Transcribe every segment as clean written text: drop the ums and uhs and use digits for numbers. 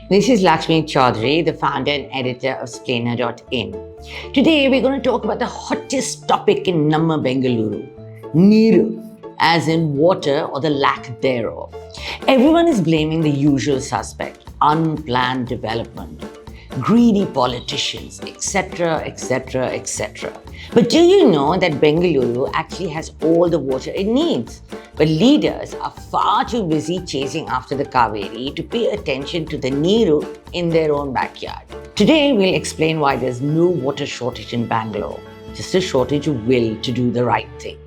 This is Lakshmi Chaudhry, the founder and editor of Splainer.in. Today we're going to talk about the hottest topic in Namama Bengaluru, Neeru, as in water or the lack thereof. Everyone is blaming the usual suspect, unplanned development, greedy politicians, etcetera, etcetera, etcetera. But do you know that Bengaluru actually has all the water it needs? But leaders are far too busy chasing after the Kaveri to pay attention to the Neeru in their own backyard. Today, we'll explain why there's no water shortage in Bangalore, just a shortage of will to do the right thing.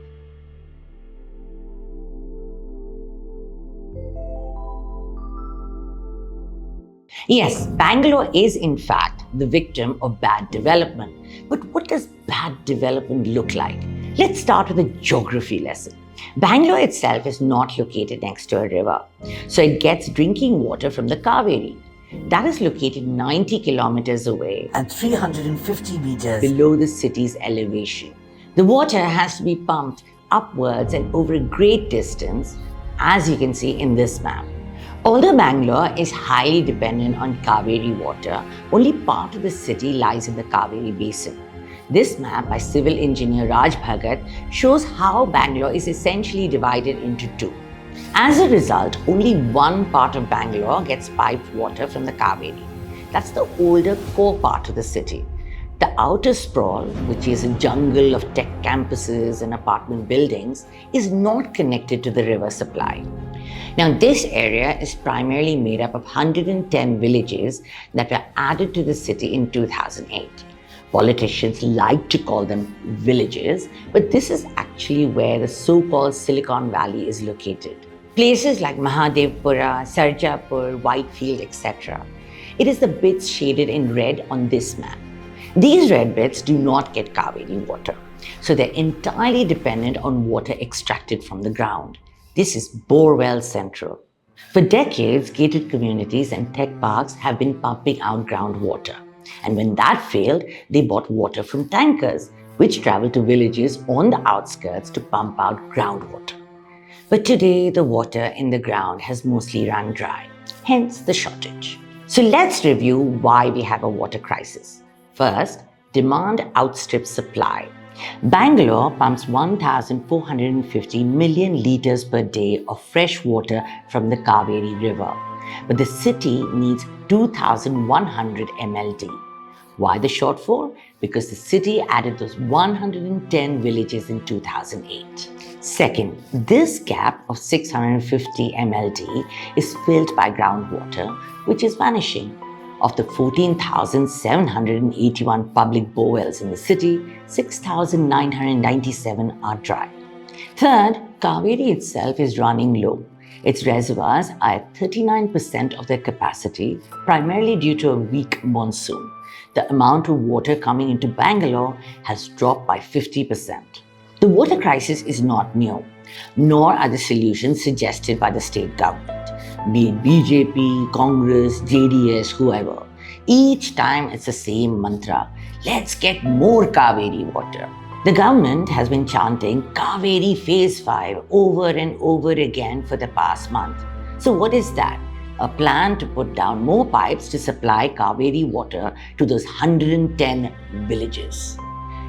Yes, Bangalore is in fact the victim of bad development. But what does bad development look like? Let's start with a geography lesson. Bangalore itself is not located next to a river, so it gets drinking water from the Kaveri. That is located 90 kilometers away and 350 meters below the city's elevation. The water has to be pumped upwards and over a great distance, as you can see in this map. Although Bangalore is highly dependent on Kaveri water, only part of the city lies in the Kaveri basin. This map by civil engineer Raj Bhagat shows how Bangalore is essentially divided into two. As a result, only one part of Bangalore gets piped water from the Kaveri. That's the older core part of the city. The outer sprawl, which is a jungle of tech campuses and apartment buildings, is not connected to the river supply. Now, this area is primarily made up of 110 villages that were added to the city in 2008. Politicians like to call them villages, but this is actually where the so-called Silicon Valley is located. Places like Mahadevpura, Sarjapur, Whitefield, etc. It is the bits shaded in red on this map. These red bits do not get Kaveri water, so they're entirely dependent on water extracted from the ground. This is borewell central. For decades, gated communities and tech parks have been pumping out groundwater. And when that failed, they bought water from tankers, which traveled to villages on the outskirts to pump out groundwater. But today, the water in the ground has mostly run dry, hence the shortage. So let's review why we have a water crisis. First, demand outstrips supply. Bangalore pumps 1,450 million litres per day of fresh water from the Kaveri River, but the city needs 2,100 MLD. Why the shortfall? Because the city added those 110 villages in 2008. Second, this gap of 650 MLD is filled by groundwater, which is vanishing. Of the 14,781 public borewells in the city, 6,997 are dry. Third, Kaveri itself is running low. Its reservoirs are at 39% of their capacity, primarily due to a weak monsoon. The amount of water coming into Bangalore has dropped by 50%. The water crisis is not new, nor are the solutions suggested by the state government, be it BJP, Congress, JDS, whoever. Each time it's the same mantra, let's get more Kaveri water. The government has been chanting Kaveri Phase 5 over and over again for the past month. So what is that? A plan to put down more pipes to supply Kaveri water to those 110 villages.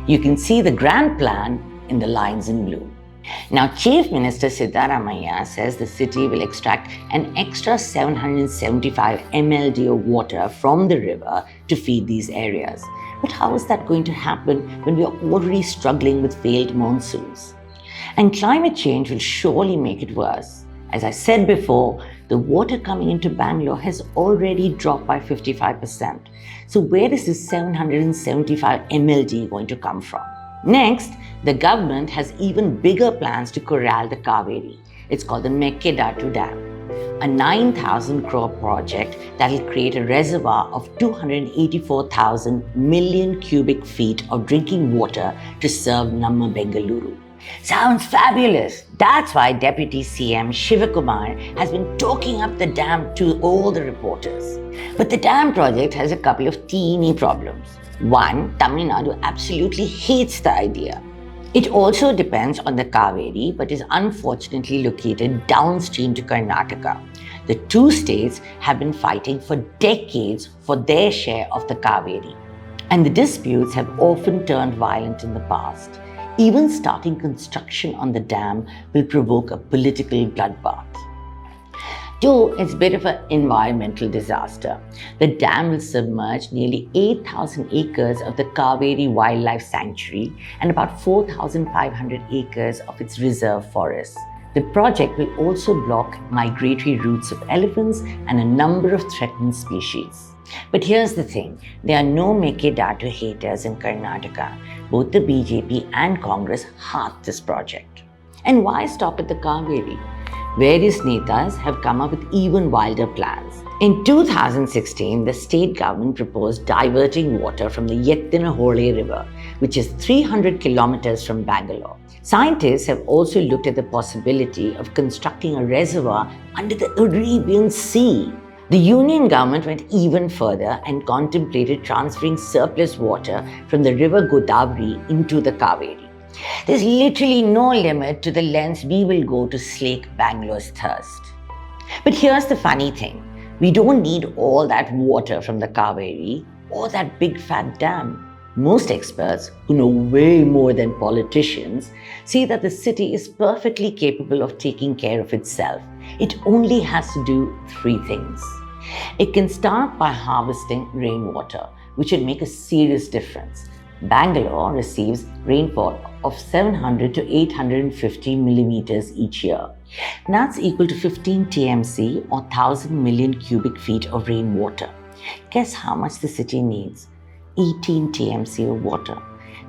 You can see the grand plan in the lines in blue. Now, Chief Minister Siddaramaiah says the city will extract an extra 775 MLD of water from the river to feed these areas. But how is that going to happen when we are already struggling with failed monsoons? And climate change will surely make it worse. As I said before, the water coming into Bangalore has already dropped by 55%. So where is this 775 MLD going to come from? Next, the government has even bigger plans to corral the Kaveri. It's called the Mekkedatu Dam, a 9,000 crore project that will create a reservoir of 284,000 million cubic feet of drinking water to serve Namama Bengaluru. Sounds fabulous. That's why Deputy CM Shivakumar has been talking up the dam to all the reporters. But the dam project has a couple of teeny problems. One, Tamil Nadu absolutely hates the idea. It also depends on the Kaveri, but is unfortunately located downstream to Karnataka. The two states have been fighting for decades for their share of the Kaveri. And the disputes have often turned violent in the past. Even starting construction on the dam will provoke a political bloodbath. Though it's a bit of an environmental disaster, the dam will submerge nearly 8,000 acres of the Kaveri Wildlife Sanctuary and about 4,500 acres of its reserve forests. The project will also block migratory routes of elephants and a number of threatened species. But here's the thing, there are no Mekedatu haters in Karnataka. Both the BJP and Congress heart this project. And why stop at the Kaveri? Various netas have come up with even wilder plans. In 2016, the state government proposed diverting water from the Yettinahole River, which is 300 kilometers from Bangalore. Scientists have also looked at the possibility of constructing a reservoir under the Arabian Sea. The union government went even further and contemplated transferring surplus water from the river Godavari into the Kaveri. There's literally no limit to the lengths we will go to slake Bangalore's thirst. But here's the funny thing. We don't need all that water from the Kaveri or that big fat dam. Most experts, who know way more than politicians, say that the city is perfectly capable of taking care of itself. It only has to do three things. It can start by harvesting rainwater, which would make a serious difference. Bangalore receives rainfall of 700 to 850 millimeters each year. That's equal to 15 TMC or 1,000 million cubic feet of rainwater. Guess how much the city needs? 18 TMC of water.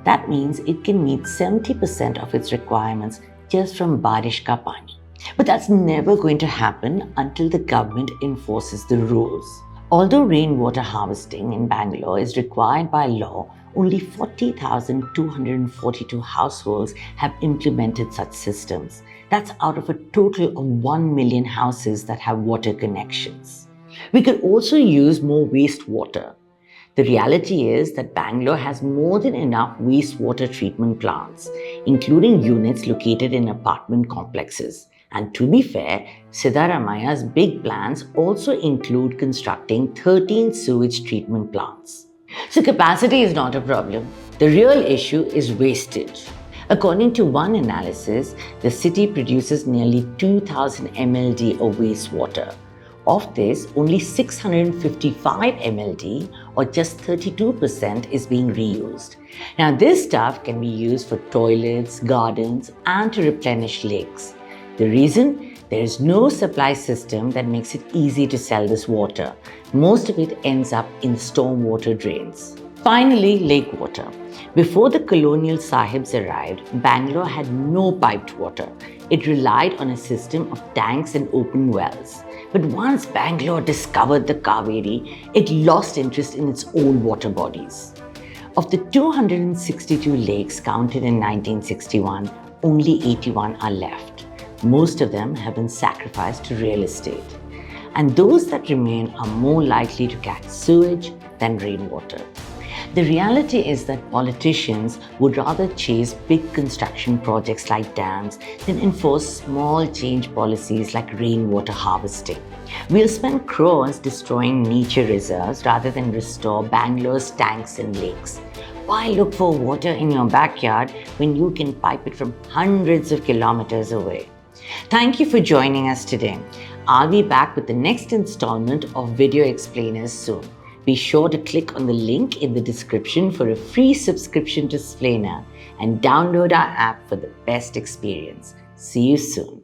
That means it can meet 70% of its requirements just from Barish Ka Pani. But that's never going to happen until the government enforces the rules. Although rainwater harvesting in Bangalore is required by law, only 40,242 households have implemented such systems. That's out of a total of 1 million houses that have water connections. We could also use more wastewater. The reality is that Bangalore has more than enough wastewater treatment plants, including units located in apartment complexes. And to be fair, Siddharamaya's big plans also include constructing 13 sewage treatment plants. So capacity is not a problem. The real issue is wastage. According to one analysis, the city produces nearly 2,000 MLD of wastewater. Of this, only 655 MLD, or just 32%, is being reused. Now, this stuff can be used for toilets, gardens, and to replenish lakes. The reason? There is no supply system that makes it easy to sell this water. Most of it ends up in stormwater drains. Finally, lake water. Before the colonial sahibs arrived, Bangalore had no piped water. It relied on a system of tanks and open wells. But once Bangalore discovered the Kaveri, it lost interest in its own water bodies. Of the 262 lakes counted in 1961, only 81 are left. Most of them have been sacrificed to real estate. And those that remain are more likely to catch sewage than rainwater. The reality is that politicians would rather chase big construction projects like dams than enforce small change policies like rainwater harvesting. We'll spend crores destroying nature reserves rather than restore Bangalore's tanks and lakes. Why look for water in your backyard when you can pipe it from hundreds of kilometers away? Thank you for joining us today. I'll be back with the next installment of Video Explainers soon. Be sure to click on the link in the description for a free subscription to Splainer and download our app for the best experience. See you soon.